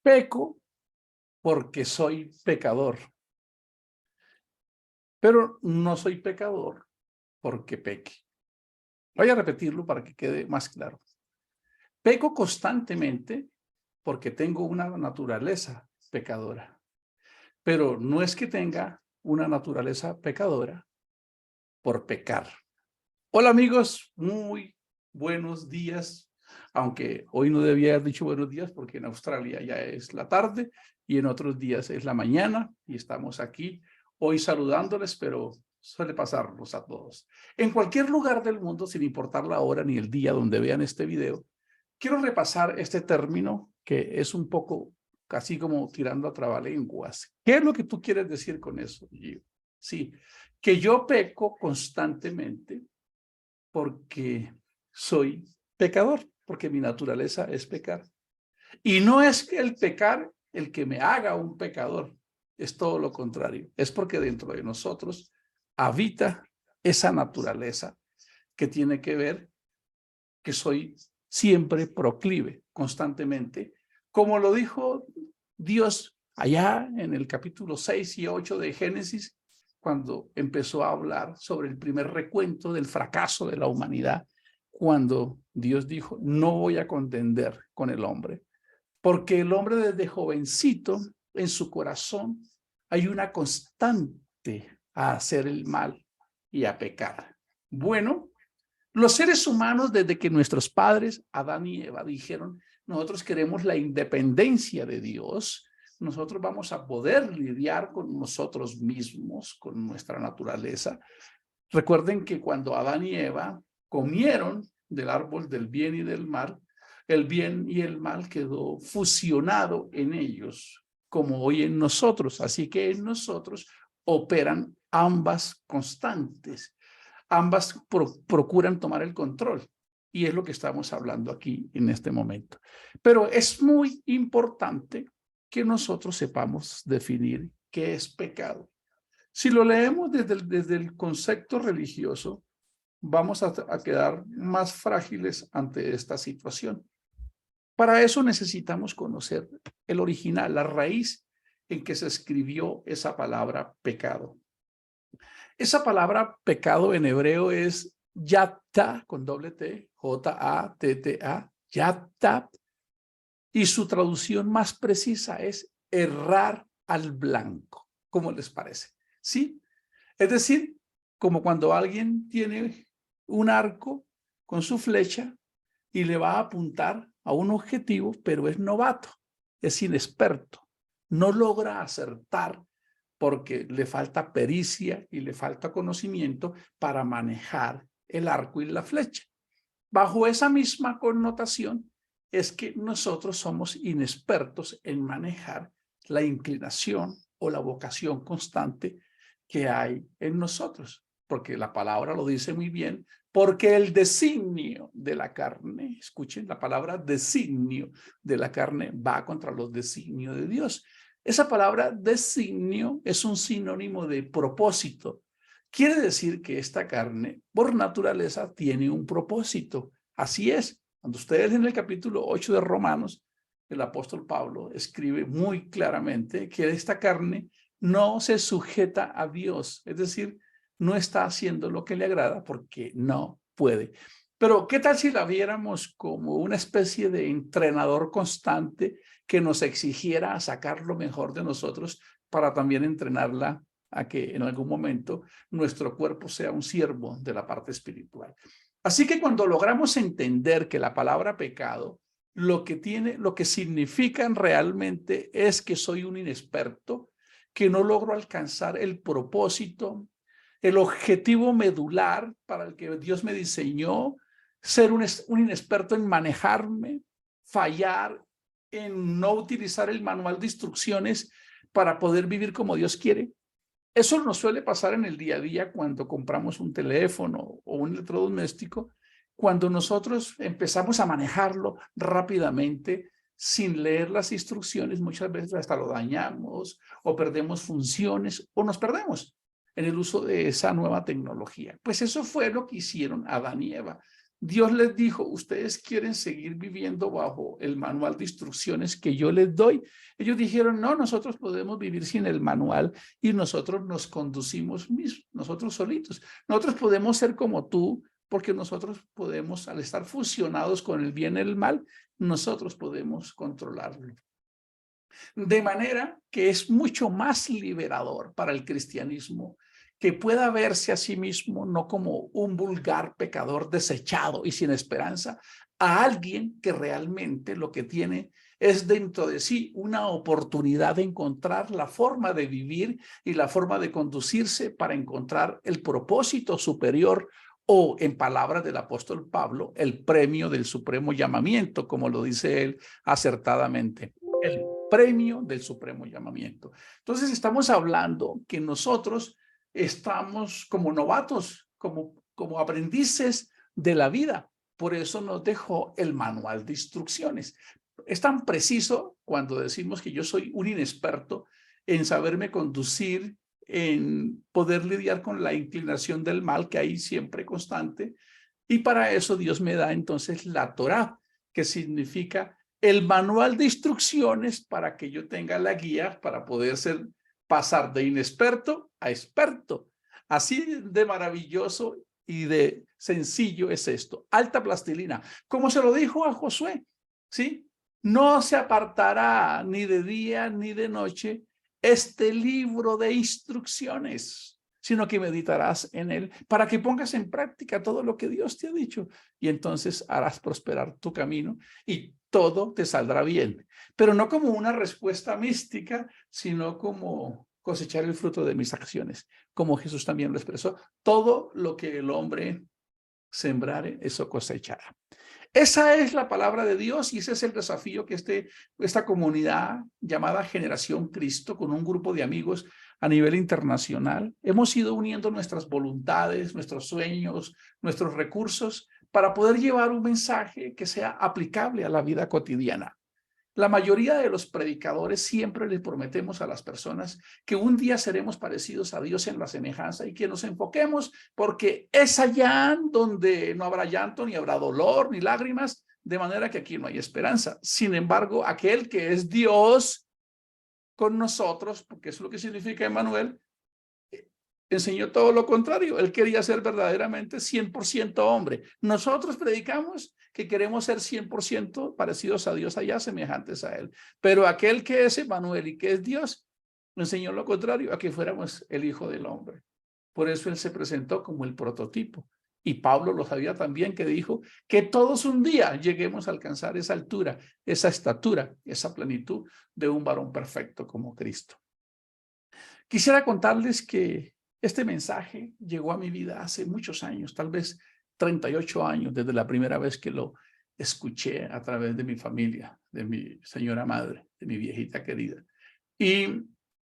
Peco porque soy pecador, pero no soy pecador porque peque. Voy a repetirlo para que quede más claro. Peco constantemente porque tengo una naturaleza pecadora, pero no es que tenga una naturaleza pecadora por pecar. Hola amigos, muy buenos días, aunque hoy no debía haber dicho buenos días porque en Australia ya es la tarde y en otros días es la mañana y estamos aquí hoy saludándoles, pero suele pasarnos a todos. En cualquier lugar del mundo, sin importar la hora ni el día donde vean este video, quiero repasar este término que es un poco casi como tirando a trabalenguas. ¿Qué es lo que tú quieres decir con eso, Gio? Sí, que yo peco constantemente porque soy pecador, porque mi naturaleza es pecar. Y no es que el pecar el que me haga un pecador, es todo lo contrario. Es porque dentro de nosotros habita esa naturaleza que tiene que ver que soy siempre proclive, constantemente, como lo dijo Dios allá en el capítulo 6 y 8 de Génesis, cuando empezó a hablar sobre el primer recuento del fracaso de la humanidad, cuando Dios dijo, no voy a contender con el hombre, porque el hombre desde jovencito, en su corazón, hay una constante a hacer el mal y a pecar. Bueno, los seres humanos, desde que nuestros padres, Adán y Eva, dijeron, nosotros queremos la independencia de Dios, nosotros vamos a poder lidiar con nosotros mismos, con nuestra naturaleza. Recuerden que cuando Adán y Eva comieron del árbol del bien y del mal, el bien y el mal quedó fusionado en ellos, como hoy en nosotros. Así que en nosotros operan ambas constantes. Ambas procuran tomar el control. Y es lo que estamos hablando aquí en este momento. Pero es muy importante que nosotros sepamos definir qué es pecado. Si lo leemos desde el concepto religioso, vamos a quedar más frágiles ante esta situación. Para eso necesitamos conocer el original, la raíz en que se escribió esa palabra pecado. Esa palabra pecado en hebreo es yatta, con doble T, J-A-T-T-A, yatta, y su traducción más precisa es errar al blanco. ¿Cómo les parece? ¿Sí? Es decir, como cuando alguien tiene un arco con su flecha y le va a apuntar a un objetivo, pero es novato, es inexperto, no logra acertar porque le falta pericia y le falta conocimiento para manejar el arco y la flecha. Bajo esa misma connotación es que nosotros somos inexpertos en manejar la inclinación o la vocación constante que hay en nosotros, porque la palabra lo dice muy bien, porque el designio de la carne, escuchen, la palabra designio de la carne va contra los designios de Dios. Esa palabra designio es un sinónimo de propósito. Quiere decir que esta carne, por naturaleza, tiene un propósito. Así es. Cuando ustedes en el capítulo 8 de Romanos, el apóstol Pablo escribe muy claramente que esta carne no se sujeta a Dios, es decir, no está haciendo lo que le agrada porque no puede. Pero, ¿qué tal si la viéramos como una especie de entrenador constante que nos exigiera sacar lo mejor de nosotros para también entrenarla a que en algún momento nuestro cuerpo sea un siervo de la parte espiritual? Así que cuando logramos entender que la palabra pecado lo que significan realmente es que soy un inexperto, que no logro alcanzar el propósito, el objetivo medular para el que Dios me diseñó, ser un inexperto en manejarme, fallar en no utilizar el manual de instrucciones para poder vivir como Dios quiere. Eso nos suele pasar en el día a día cuando compramos un teléfono o un electrodoméstico, cuando nosotros empezamos a manejarlo rápidamente sin leer las instrucciones, muchas veces hasta lo dañamos o perdemos funciones o nos perdemos en el uso de esa nueva tecnología. Pues eso fue lo que hicieron Adán y Eva. Dios les dijo, ¿ustedes quieren seguir viviendo bajo el manual de instrucciones que yo les doy? Ellos dijeron, no, nosotros podemos vivir sin el manual y nosotros nos conducimos mismos, nosotros solitos. Nosotros podemos ser como tú porque nosotros podemos, al estar fusionados con el bien y el mal, nosotros podemos controlarlo. De manera que es mucho más liberador para el cristianismo que pueda verse a sí mismo no como un vulgar pecador desechado y sin esperanza, a alguien que realmente lo que tiene es dentro de sí una oportunidad de encontrar la forma de vivir y la forma de conducirse para encontrar el propósito superior o, en palabras del apóstol Pablo, el premio del supremo llamamiento, como lo dice él acertadamente. El premio del supremo llamamiento. Entonces estamos hablando que nosotros estamos como novatos, como aprendices de la vida. Por eso nos dejó el manual de instrucciones. Es tan preciso cuando decimos que yo soy un inexperto en saberme conducir, en poder lidiar con la inclinación del mal que hay siempre constante. Y para eso Dios me da entonces la Torá, que significa el manual de instrucciones para que yo tenga la guía para poder pasar de inexperto a experto. Así de maravilloso y de sencillo es esto. Alta plastilina, como se lo dijo a Josué, ¿sí? No se apartará ni de día ni de noche este libro de instrucciones, sino que meditarás en él para que pongas en práctica todo lo que Dios te ha dicho. Y entonces harás prosperar tu camino y todo te saldrá bien. Pero no como una respuesta mística, sino como cosechar el fruto de mis acciones. Como Jesús también lo expresó, todo lo que el hombre sembrare, eso cosechará. Esa es la palabra de Dios y ese es el desafío que esta comunidad llamada Generación Cristo, con un grupo de amigos a nivel internacional, hemos ido uniendo nuestras voluntades, nuestros sueños, nuestros recursos para poder llevar un mensaje que sea aplicable a la vida cotidiana. La mayoría de los predicadores siempre les prometemos a las personas que un día seremos parecidos a Dios en la semejanza y que nos enfoquemos porque es allá donde no habrá llanto, ni habrá dolor, ni lágrimas, de manera que aquí no hay esperanza. Sin embargo, aquel que es Dios con nosotros, porque es lo que significa Emmanuel, enseñó todo lo contrario. Él quería ser verdaderamente 100% hombre. Nosotros predicamos que queremos ser 100% parecidos a Dios allá, semejantes a él. Pero aquel que es Emmanuel y que es Dios, enseñó lo contrario, a que fuéramos el Hijo del Hombre. Por eso él se presentó como el prototipo. Y Pablo lo sabía también, que dijo que todos un día lleguemos a alcanzar esa altura, esa estatura, esa plenitud de un varón perfecto como Cristo. Quisiera contarles que este mensaje llegó a mi vida hace muchos años, tal vez 38 años, desde la primera vez que lo escuché a través de mi familia, de mi señora madre, de mi viejita querida. Y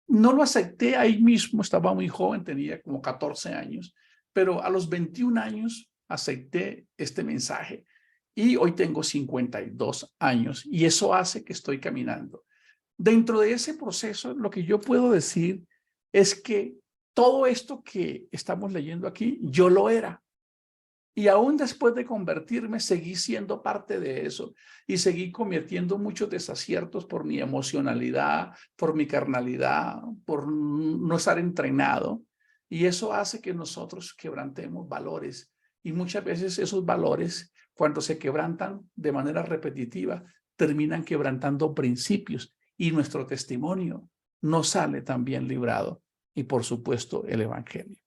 no lo acepté ahí mismo, estaba muy joven, tenía como 14 años, pero a los 21 años acepté este mensaje y hoy tengo 52 años y eso hace que estoy caminando. Dentro de ese proceso, lo que yo puedo decir es que todo esto que estamos leyendo aquí, yo lo era. Y aún después de convertirme, seguí siendo parte de eso y seguí cometiendo muchos desaciertos por mi emocionalidad, por mi carnalidad, por no estar entrenado. Y eso hace que nosotros quebrantemos valores. Y muchas veces esos valores, cuando se quebrantan de manera repetitiva, terminan quebrantando principios y nuestro testimonio no sale tan bien librado. Y por supuesto, el evangelio.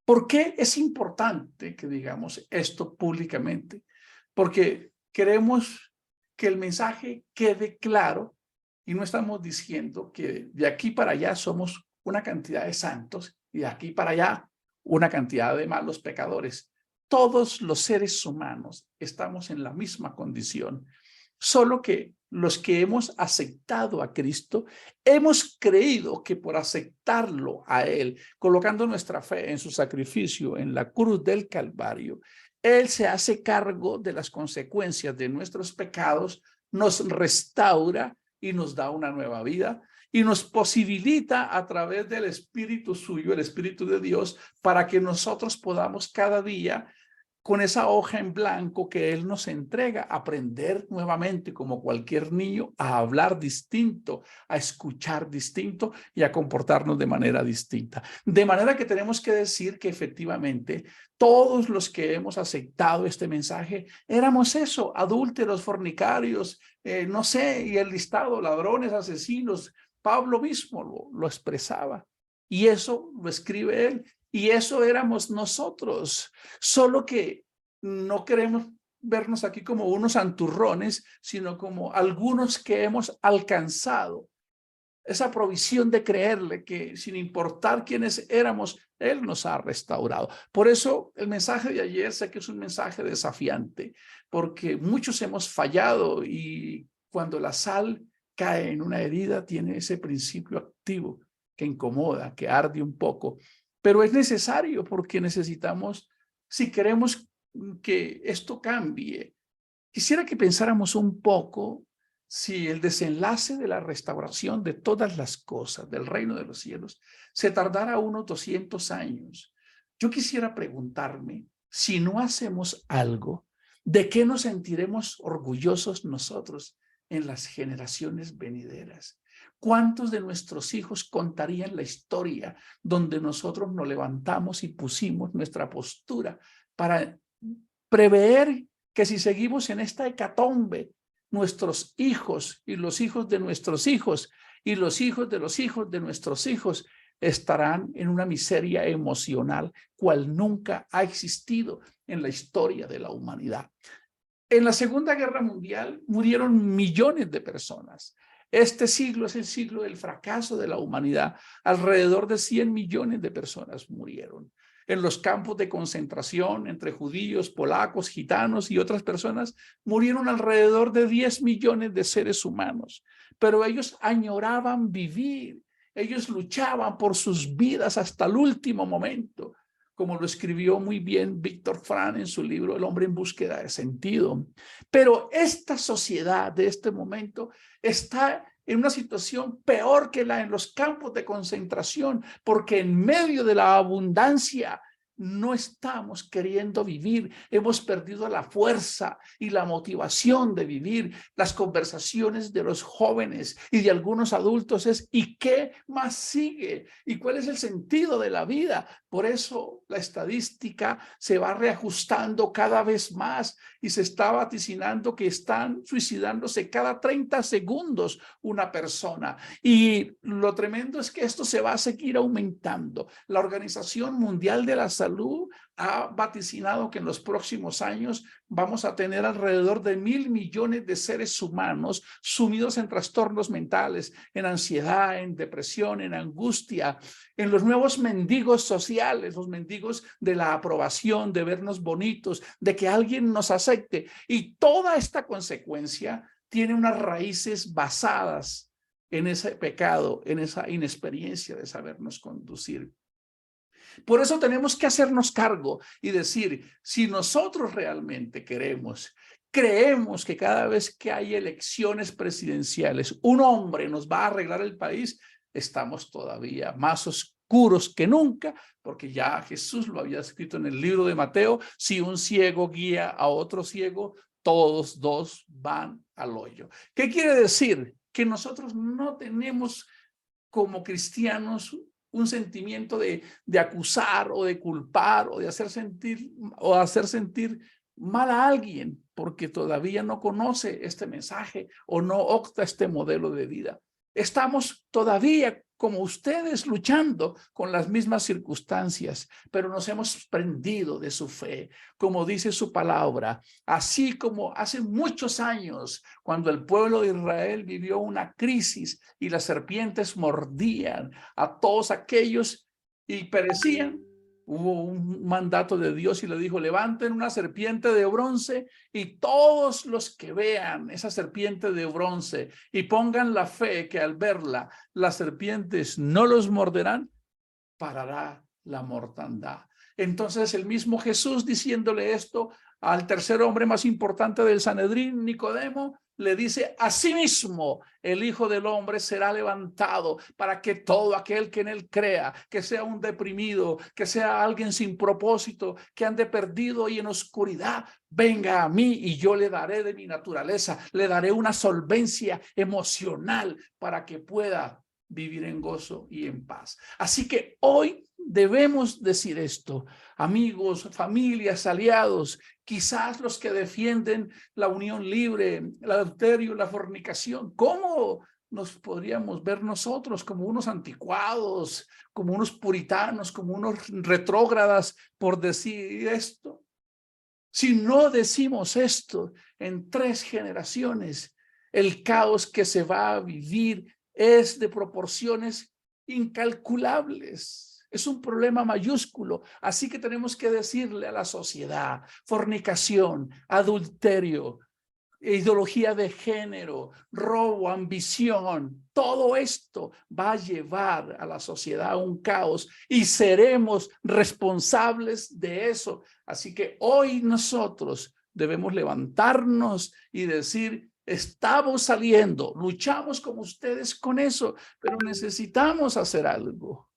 ¿Por qué es importante que digamos esto públicamente? Porque queremos que el mensaje quede claro y no estamos diciendo que de aquí para allá somos una cantidad de santos y de aquí para allá una cantidad de malos pecadores. Todos los seres humanos estamos en la misma condición, solo que los que hemos aceptado a Cristo, hemos creído que por aceptarlo a Él, colocando nuestra fe en su sacrificio en la cruz del Calvario, Él se hace cargo de las consecuencias de nuestros pecados, nos restaura y nos da una nueva vida y nos posibilita a través del Espíritu suyo, el Espíritu de Dios, para que nosotros podamos cada día con esa hoja en blanco que Él nos entrega, aprender nuevamente como cualquier niño a hablar distinto, a escuchar distinto y a comportarnos de manera distinta. De manera que tenemos que decir que efectivamente todos los que hemos aceptado este mensaje éramos eso, adúlteros, fornicarios, no sé, y el listado, ladrones, asesinos. Pablo mismo lo expresaba y eso lo escribe él. Y eso éramos nosotros, solo que no queremos vernos aquí como unos santurrones, sino como algunos que hemos alcanzado esa provisión de creerle que sin importar quiénes éramos, Él nos ha restaurado. Por eso el mensaje de ayer sé que es un mensaje desafiante, porque muchos hemos fallado y cuando la sal cae en una herida tiene ese principio activo que incomoda, que arde un poco, pero es necesario porque necesitamos, si queremos que esto cambie, quisiera que pensáramos un poco si el desenlace de la restauración de todas las cosas del reino de los cielos se tardara unos 200 años. Yo quisiera preguntarme, si no hacemos algo, ¿de qué nos sentiremos orgullosos nosotros en las generaciones venideras? ¿Cuántos de nuestros hijos contarían la historia donde nosotros nos levantamos y pusimos nuestra postura para prever que si seguimos en esta hecatombe, nuestros hijos y los hijos de nuestros hijos y los hijos de los hijos de nuestros hijos estarán en una miseria emocional cual nunca ha existido en la historia de la humanidad? En la Segunda Guerra Mundial murieron millones de personas. Este siglo es el siglo del fracaso de la humanidad. Alrededor de 100 millones de personas murieron. En los campos de concentración, entre judíos, polacos, gitanos y otras personas, murieron alrededor de 10 millones de seres humanos. Pero ellos añoraban vivir. Ellos luchaban por sus vidas hasta el último momento, como lo escribió muy bien Víctor Frank en su libro El hombre en búsqueda de sentido. Pero esta sociedad de este momento está en una situación peor que la en los campos de concentración, porque en medio de la abundancia no estamos queriendo vivir. Hemos perdido la fuerza y la motivación de vivir. Las conversaciones de los jóvenes y de algunos adultos es ¿y qué más sigue? ¿Y cuál es el sentido de la vida? Por eso la estadística se va reajustando cada vez más y se está vaticinando que están suicidándose cada 30 segundos una persona. Y lo tremendo es que esto se va a seguir aumentando. La Organización Mundial de la Salud ha vaticinado que en los próximos años vamos a tener alrededor de 1.000 millones de seres humanos sumidos en trastornos mentales, en ansiedad, en depresión, en angustia, en los nuevos mendigos sociales, los mendigos de la aprobación, de vernos bonitos, de que alguien nos acepte. Y toda esta consecuencia tiene unas raíces basadas en ese pecado, en esa inexperiencia de sabernos conducir. Por eso tenemos que hacernos cargo y decir, si nosotros realmente creemos que cada vez que hay elecciones presidenciales, un hombre nos va a arreglar el país, estamos todavía más oscuros que nunca, porque ya Jesús lo había escrito en el libro de Mateo, si un ciego guía a otro ciego, todos dos van al hoyo. ¿Qué quiere decir? Que nosotros no tenemos como cristianos un sentimiento de acusar o de culpar o de hacer sentir mal a alguien porque todavía no conoce este mensaje o no opta este modelo de vida. Estamos todavía, como ustedes, luchando con las mismas circunstancias, pero nos hemos prendido de su fe, como dice su palabra, así como hace muchos años, cuando el pueblo de Israel vivió una crisis y las serpientes mordían a todos aquellos y perecían. Hubo un mandato de Dios y le dijo, levanten una serpiente de bronce y todos los que vean esa serpiente de bronce y pongan la fe que al verla las serpientes no los morderán, parará la mortandad. Entonces el mismo Jesús diciéndole esto al tercer hombre más importante del Sanedrín, Nicodemo, le dice: asimismo el Hijo del Hombre será levantado para que todo aquel que en él crea, que sea un deprimido, que sea alguien sin propósito, que ande perdido y en oscuridad, venga a mí y yo le daré de mi naturaleza, le daré una solvencia emocional para que pueda vivir en gozo y en paz. Así que hoy debemos decir esto, amigos, familias, aliados, quizás los que defienden la unión libre, el adulterio, la fornicación. ¿Cómo nos podríamos ver nosotros como unos anticuados, como unos puritanos, como unos retrógradas por decir esto? Si no decimos esto en 3 generaciones, el caos que se va a vivir es de proporciones incalculables. Es un problema mayúsculo. Así que tenemos que decirle a la sociedad: fornicación, adulterio, ideología de género, robo, ambición, todo esto va a llevar a la sociedad a un caos y seremos responsables de eso. Así que hoy nosotros debemos levantarnos y decir: estamos saliendo, luchamos como ustedes con eso, pero necesitamos hacer algo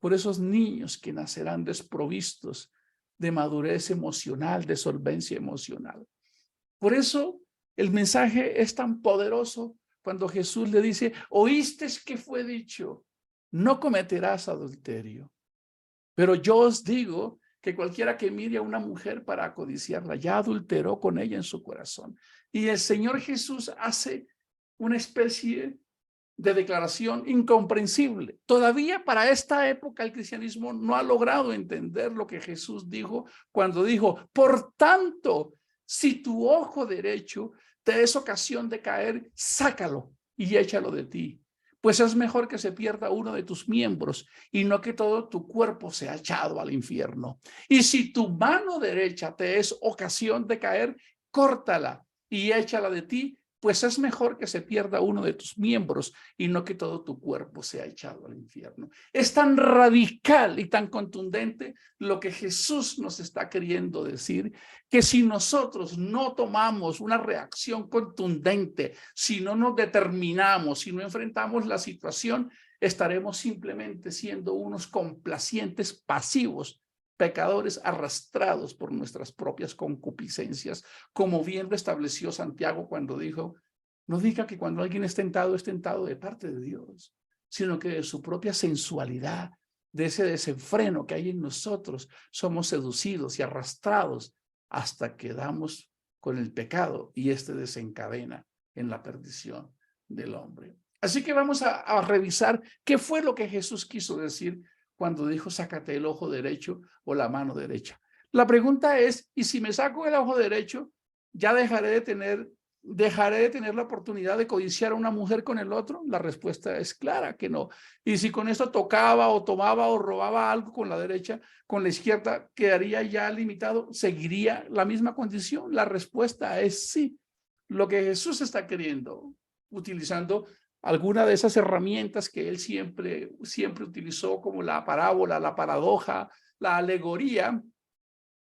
por esos niños que nacerán desprovistos de madurez emocional, de solvencia emocional. Por eso el mensaje es tan poderoso cuando Jesús le dice: oíste que fue dicho, no cometerás adulterio. Pero yo os digo que cualquiera que mire a una mujer para codiciarla, ya adulteró con ella en su corazón. Y el Señor Jesús hace una especie de declaración incomprensible. Todavía para esta época el cristianismo no ha logrado entender lo que Jesús dijo cuando dijo: por tanto, si tu ojo derecho te es ocasión de caer, sácalo y échalo de ti. Pues es mejor que se pierda uno de tus miembros y no que todo tu cuerpo sea echado al infierno. Y si tu mano derecha te es ocasión de caer, córtala y échala de ti, pues es mejor que se pierda uno de tus miembros y no que todo tu cuerpo sea echado al infierno. Es tan radical y tan contundente lo que Jesús nos está queriendo decir, que si nosotros no tomamos una reacción contundente, si no nos determinamos, si no enfrentamos la situación, estaremos simplemente siendo unos complacientes pasivos, pecadores arrastrados por nuestras propias concupiscencias, como bien lo estableció Santiago cuando dijo: no diga que cuando alguien es tentado de parte de Dios, sino que de su propia sensualidad, de ese desenfreno que hay en nosotros, somos seducidos y arrastrados hasta que damos con el pecado y este desencadena en la perdición del hombre. Así que vamos a revisar qué fue lo que Jesús quiso decir cuando dijo: sácate el ojo derecho o la mano derecha. La pregunta es: ¿y si me saco el ojo derecho, ya dejaré de tener la oportunidad de codiciar a una mujer con el otro? La respuesta es clara que no. Y si con esto tocaba o tomaba o robaba algo con la derecha, con la izquierda quedaría ya limitado, ¿seguiría la misma condición? La respuesta es sí. Lo que Jesús está queriendo, utilizando alguna de esas herramientas que él siempre utilizó, como la parábola, la paradoja, la alegoría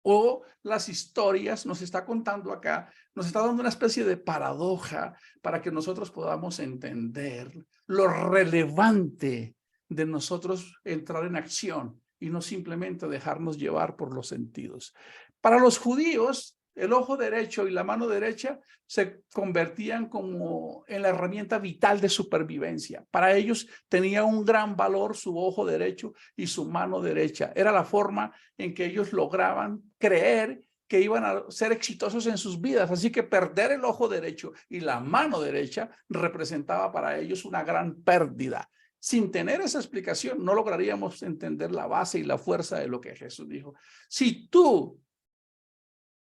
o las historias, nos está contando acá, nos está dando una especie de paradoja para que nosotros podamos entender lo relevante de nosotros entrar en acción y no simplemente dejarnos llevar por los sentidos. Para los judíos, el ojo derecho y la mano derecha se convertían como en la herramienta vital de supervivencia. Para ellos tenía un gran valor su ojo derecho y su mano derecha. Era la forma en que ellos lograban creer que iban a ser exitosos en sus vidas. Así que perder el ojo derecho y la mano derecha representaba para ellos una gran pérdida. Sin tener esa explicación, no lograríamos entender la base y la fuerza de lo que Jesús dijo. Si tú,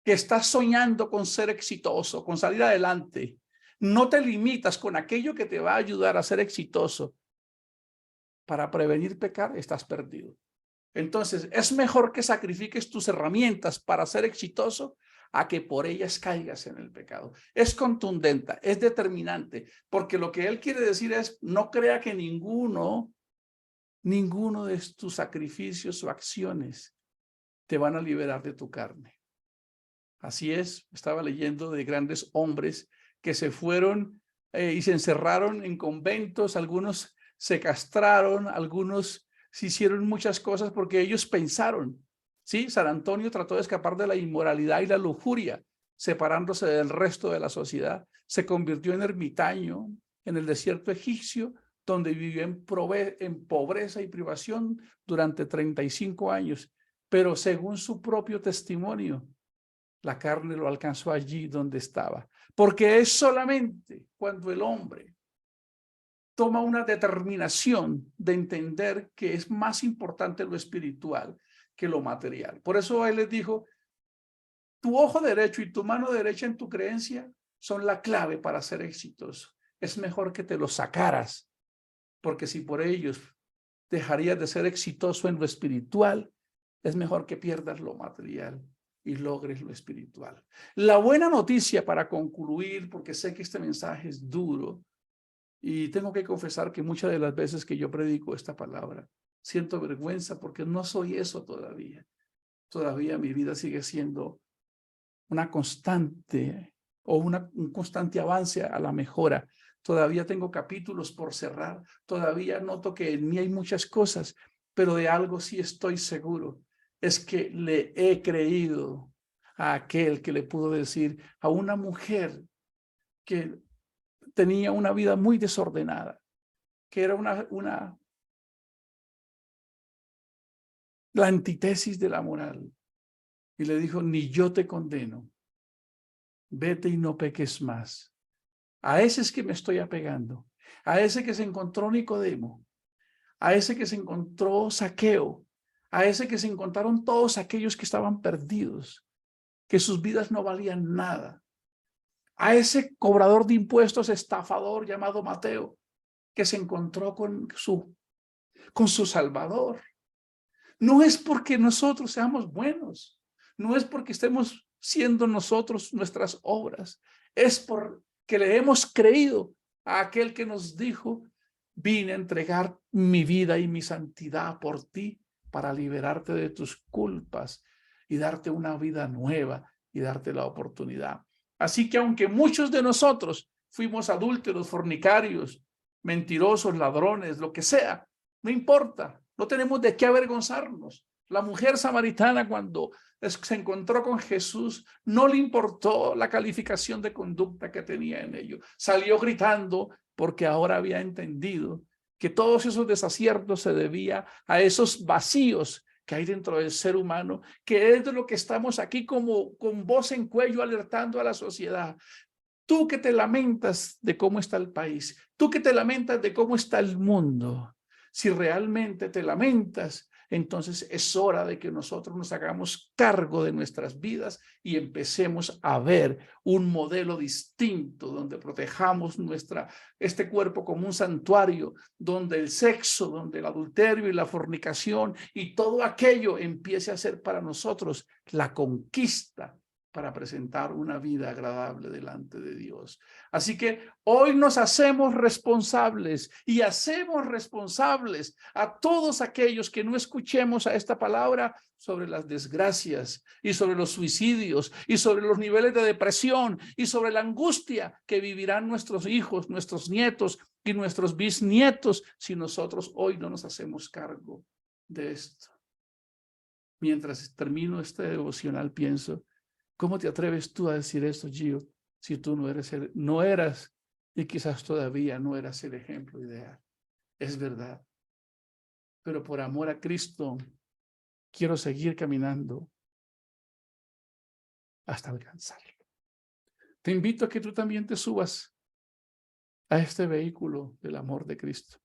que estás soñando con ser exitoso, con salir adelante, no te limitas con aquello que te va a ayudar a ser exitoso para prevenir pecar, estás perdido. Entonces, es mejor que sacrifiques tus herramientas para ser exitoso a que por ellas caigas en el pecado. Es contundente, es determinante, porque lo que él quiere decir es: no crea que ninguno de tus sacrificios o acciones te van a liberar de tu carne. Así es, estaba leyendo de grandes hombres que se fueron y se encerraron en conventos, algunos se castraron, algunos se hicieron muchas cosas porque ellos pensaron, ¿sí? San Antonio trató de escapar de la inmoralidad y la lujuria, separándose del resto de la sociedad. Se convirtió en ermitaño en el desierto egipcio, donde vivió en pobreza y privación durante 35 años. Pero según su propio testimonio, la carne lo alcanzó allí donde estaba. Porque es solamente cuando el hombre toma una determinación de entender que es más importante lo espiritual que lo material. Por eso él les dijo, tu ojo derecho y tu mano derecha en tu creencia son la clave para ser exitoso. Es mejor que te lo sacaras, porque si por ellos dejarías de ser exitoso en lo espiritual, es mejor que pierdas lo material y logres lo espiritual. La buena noticia para concluir, porque sé que este mensaje es duro y tengo que confesar que muchas de las veces que yo predico esta palabra, siento vergüenza porque no soy eso todavía. Todavía mi vida sigue siendo una constante o un constante avance a la mejora. Todavía tengo capítulos por cerrar, todavía noto que en mí hay muchas cosas, pero de algo sí estoy seguro, es que le he creído a aquel que le pudo decir a una mujer que tenía una vida muy desordenada, que era la antítesis de la moral, y le dijo, ni yo te condeno, vete y no peques más. A ese es que me estoy apegando, a ese que se encontró Nicodemo, a ese que se encontró Zaqueo, a ese que se encontraron todos aquellos que estaban perdidos, que sus vidas no valían nada, a ese cobrador de impuestos estafador llamado Mateo, que se encontró con su Salvador. No es porque nosotros seamos buenos, no es porque estemos siendo nosotros nuestras obras, es porque le hemos creído a aquel que nos dijo, vine a entregar mi vida y mi santidad por ti para liberarte de tus culpas y darte una vida nueva y darte la oportunidad. Así que aunque muchos de nosotros fuimos adúlteros, fornicarios, mentirosos, ladrones, lo que sea, no importa, no tenemos de qué avergonzarnos. La mujer samaritana cuando se encontró con Jesús no le importó la calificación de conducta que tenía en ello. Salió gritando porque ahora había entendido que todos esos desaciertos se debía a esos vacíos que hay dentro del ser humano, que es de lo que estamos aquí como con voz en cuello alertando a la sociedad. Tú que te lamentas de cómo está el país, tú que te lamentas de cómo está el mundo, si realmente te lamentas, entonces es hora de que nosotros nos hagamos cargo de nuestras vidas y empecemos a ver un modelo distinto donde protejamos este cuerpo como un santuario, donde el sexo, donde el adulterio y la fornicación y todo aquello empiece a ser para nosotros la conquista para presentar una vida agradable delante de Dios. Así que hoy nos hacemos responsables y hacemos responsables a todos aquellos que no escuchemos a esta palabra sobre las desgracias y sobre los suicidios y sobre los niveles de depresión y sobre la angustia que vivirán nuestros hijos, nuestros nietos y nuestros bisnietos si nosotros hoy no nos hacemos cargo de esto. Mientras termino este devocional pienso, ¿cómo te atreves tú a decir esto, Gio, si tú no eras y quizás todavía no eras el ejemplo ideal? Es verdad. Pero por amor a Cristo, quiero seguir caminando hasta alcanzarlo. Te invito a que tú también te subas a este vehículo del amor de Cristo.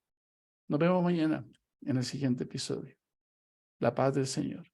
Nos vemos mañana en el siguiente episodio. La paz del Señor.